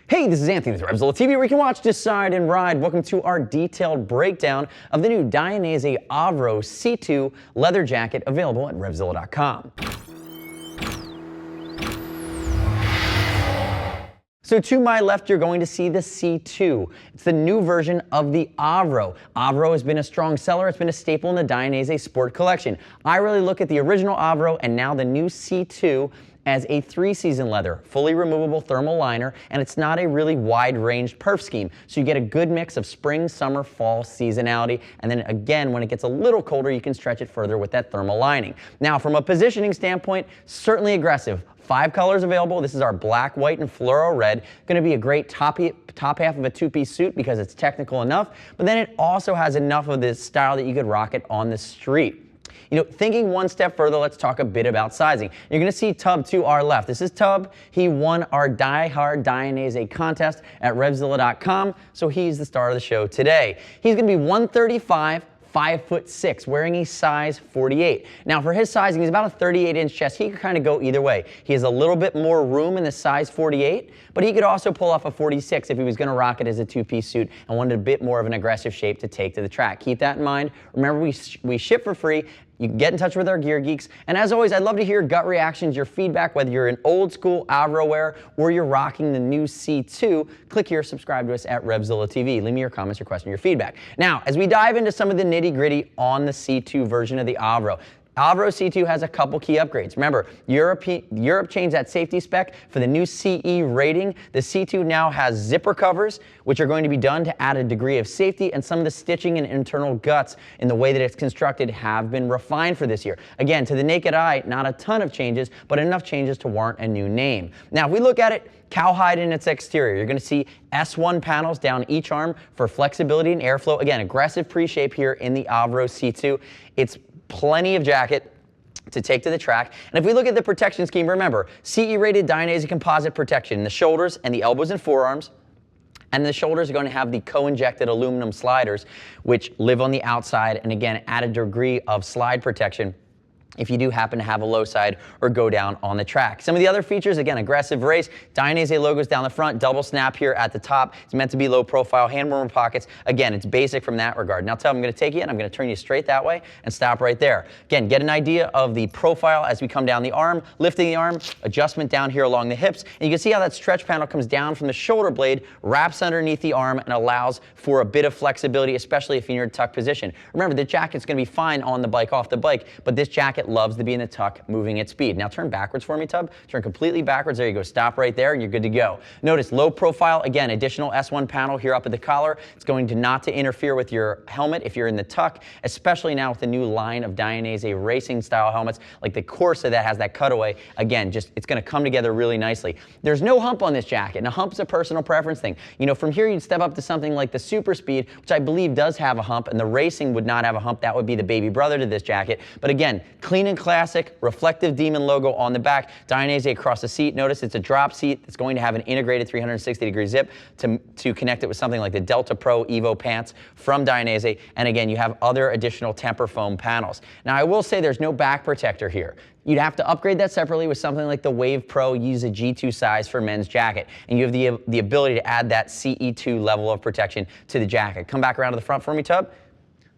Hey, this is Anthony with RevZilla TV, where you can watch, decide, and ride. Welcome to our detailed breakdown of the new Dainese Avro C2 leather jacket available at RevZilla.com. So to my left, you're going to see the C2. It's the new version of the Avro. Avro has been a strong seller. It's been a staple in the Dainese sport collection. I really look at the original Avro and now the new C2 as a 3-season leather, fully removable thermal liner, and it's not a really wide-ranged perf scheme. So you get a good mix of spring, summer, fall seasonality, and then again, when it gets a little colder, you can stretch it further with that thermal lining. Now, from a positioning standpoint, certainly aggressive. 5 colors available. This is our black, white, and fluoro red. Going to be a great top half of a two-piece suit because it's technical enough, but then it also has enough of this style that you could rock it on the street. You know, thinking one step further, let's talk a bit about sizing. You're going to see Tub to our left. This is Tub. He won our Die Hard Dainese contest at RevZilla.com, so he's the star of the show today. He's going to be 135, 5'6", wearing a size 48. Now for his sizing, he's about a 38-inch chest. He could kind of go either way. He has a little bit more room in the size 48, but he could also pull off a 46 if he was going to rock it as a two-piece suit and wanted a bit more of an aggressive shape to take to the track. Keep that in mind. Remember, we ship for free. You can get in touch with our gear geeks. And as always, I'd love to hear your gut reactions, your feedback, whether you're an old school Avro wearer or you're rocking the new C2. Click here, subscribe to us at RevZilla TV. Leave me your comments, your questions, your feedback. Now, as we dive into some of the nitty gritty on the C2 version of the Avro, Avro C2 has a couple key upgrades. Remember, Europe changed that safety spec for the new CE rating. The C2 now has zipper covers, which are going to be done to add a degree of safety, and some of the stitching and internal guts in the way that it's constructed have been refined for this year. Again, to the naked eye, not a ton of changes, but enough changes to warrant a new name. Now, if we look at it, cowhide in its exterior. You're going to see S1 panels down each arm for flexibility and airflow. Again, aggressive pre-shape here in the Avro C2. It's plenty of jacket to take to the track. And if we look at the protection scheme, remember, CE rated Dainese composite protection in the shoulders and the elbows and forearms. And the shoulders are going to have the co-injected aluminum sliders, which live on the outside and again add a degree of slide protection if you do happen to have a low side or go down on the track. Some of the other features, again, aggressive race, Dainese logos down the front, double snap here at the top. It's meant to be low profile, hand warmer pockets. Again, it's basic from that regard. Now tell them I'm going to take you and I'm going to turn you straight that way and stop right there. Again, get an idea of the profile as we come down the arm, lifting the arm, adjustment down here along the hips. And you can see how that stretch panel comes down from the shoulder blade, wraps underneath the arm, and allows for a bit of flexibility, especially if you're in a tuck position. Remember, the jacket's going to be fine on the bike, off the bike, but this jacket loves to be in the tuck, moving at speed. Now turn backwards for me, Tub. Turn completely backwards. There you go. Stop right there and you're good to go. Notice low profile, again, additional S1 panel here up at the collar. It's going to not to interfere with your helmet if you're in the tuck, especially now with the new line of Dainese racing style helmets like the Corsa that has that cutaway. Again, just it's going to come together really nicely. There's no hump on this jacket. Now hump's a personal preference thing. You know, from here you'd step up to something like the Super Speed, which I believe does have a hump, and the racing would not have a hump. That would be the baby brother to this jacket. But again, clean and classic, reflective Demon logo on the back, Dainese across the seat. Notice it's a drop seat. It's going to have an integrated 360-degree zip to connect it with something like the Delta Pro Evo pants from Dainese. And again, you have other additional temper foam panels. Now, I will say there's no back protector here. You'd have to upgrade that separately with something like the Wave Pro. Use a G2 size for men's jacket. And you have the ability to add that CE2 level of protection to the jacket. Come back around to the front for me, Tub.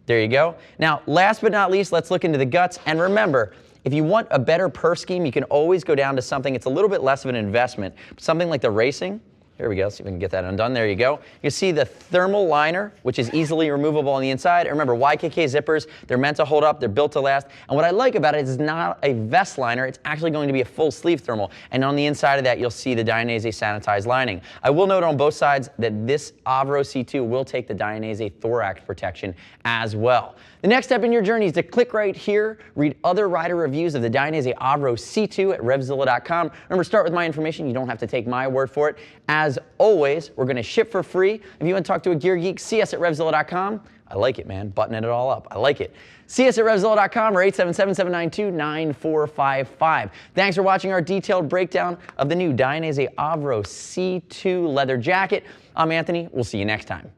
There you go. Now, last but not least, let's look into the guts. And remember, if you want a better perf scheme, you can always go down to something, it's a little bit less of an investment, something like the racing. Here we go, see if we can get that undone. There you go. You see the thermal liner, which is easily removable on the inside. And remember, YKK zippers, they're meant to hold up, they're built to last. And what I like about it is it's not a vest liner, it's actually going to be a full sleeve thermal. And on the inside of that, you'll see the Dainese sanitized lining. I will note on both sides that this Avro C2 will take the Dainese thorax protection as well. The next step in your journey is to click right here, read other rider reviews of the Dainese Avro C2 at RevZilla.com. Remember, start with my information. You don't have to take my word for it. As always, we're going to ship for free. If you want to talk to a gear geek, see us at RevZilla.com. I like it, man. Buttoning it all up. I like it. See us at RevZilla.com or 877-792-9455. Thanks for watching our detailed breakdown of the new Dainese Avro C2 leather jacket. I'm Anthony. We'll see you next time.